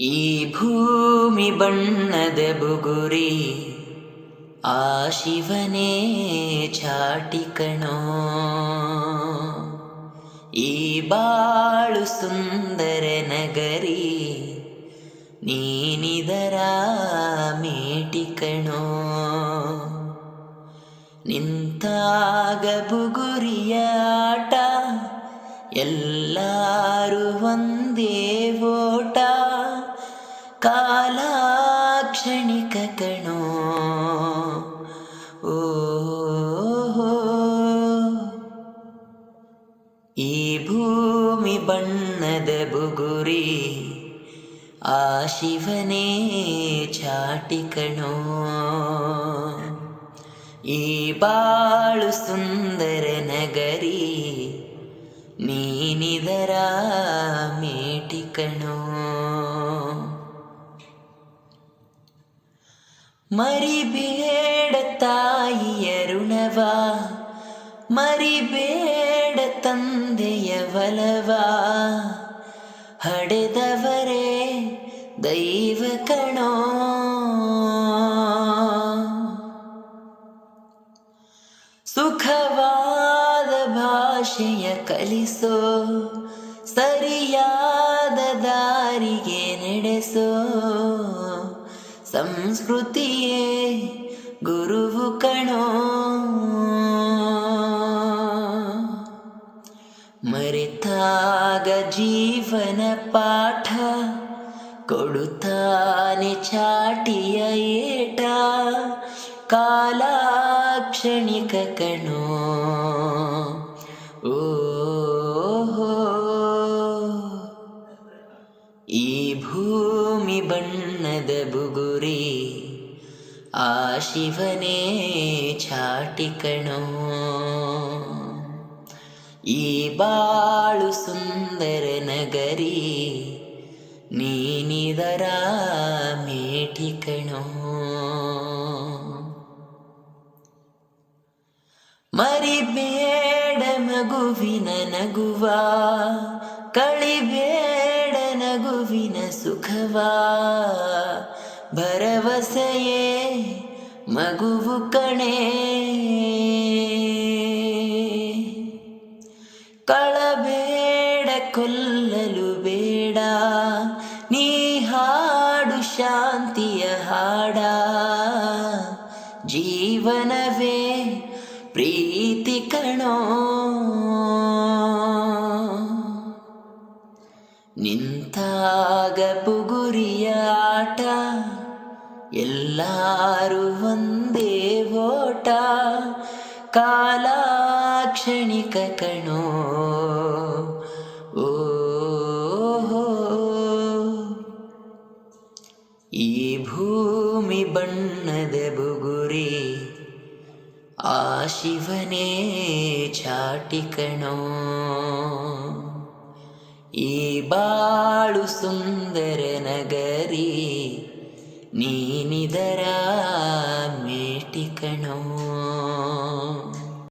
ಈ ಭೂಮಿ ಬಣ್ಣದ ಬುಗುರಿ ಆ ಶಿವನೇ ಚಾಟಿ ಕಣೋ. ಈ ಬಾಳು ಸುಂದರ ನಗರಿ ನೀನಿದರ ಮೇಟಿ ಕಣೋ. ನಿಂತಾಗ ಬುಗುರಿಯ ಆಟ ಎಲ್ಲರೂ ಒಂದೇ ಓಟ. ಕಾಲ ಕ್ಷಣಿಕ ಕಣೋ. ಓ ಈ ಭೂಮಿ ಬಣ್ಣದ ಬುಗುರಿ ಆ ಶಿವನೇ ಚಾಟಿ ಕಣೋ. ಈ ಬಾಳು ಸುಂದರ ನಗರಿ ನೀನಿದರ ಮೇಟಿ ಕಣೋ. ಮರಿಬೇಡ ತಾಯಿಯ ಋಣವ, ಮರಿಬೇಡ ತಂದೆಯ ಒಲವ. ಹಡೆದವರೇ ದೈವ ಕಣೋ. ಸುಖವಾದ ಭಾಷೆಯ ಕಲಿಸೋ, ಸರಿಯಾದ ದಾರಿಗೆ ನಡೆಸೋ. ಸಂಸ್ಕೃತಿಯೇ ಗುರುವು ಕಣೋ. ಮರೆತಾಗ ಜೀವನ ಪಾಠ ಕೊಡುತ್ತಾನೆ ಚಾಟಿಯ ಏಟ. ಕಾಲ ಕ್ಷಣಿಕ ಕಣೋ. ಓ ಈ ಭೂಮಿ ಬಣ್ಣದ ಬುಗುರಿ ಆ ಶಿವನೇ ಚಾಟಿ ಕಣೋ. ಈ ಬಾಳು ಸುಂದರ ನಗರಿ ನೀನಿದರ ಮೇಟಿ ಕಣೋ. ಮರಿಬೇಡ ಮಗುವಿನ ನಗುವ, ಕಳಿಬೇಡ ನಗುವಿನ ಸುಖವಾ. ಭರವಸೆಯೇ ಮಗುವು ಕಣೆ. ಕಳಬೇಡ ಕೊಲ್ಲಲು ಬೇಡ, ನೀ ಹಾಡು ಶಾಂತಿಯ ಹಾಡ. ಜೀವನವೇ ಪ್ರೀತಿ ಕಣೋ. ನಿಂತಾಗ ಬುಗುರಿಯ ಆಟ ಎಲ್ಲರೂ ಒಂದೇ ಓಟ. ಕಾಲ ಕ್ಷಣಿಕ ಕಣೋ. ಓ ಈ ಭೂಮಿ ಬಣ್ಣದ ಬುಗುರಿ ಆ ಶಿವನೇ ಚಾಟಿ ಕಣೋ. ಈ ಬಾಳು ಸುಂದರ ನಗರಿ ನೀನಿದರ ಮೇಟಿ ಕಣೋ.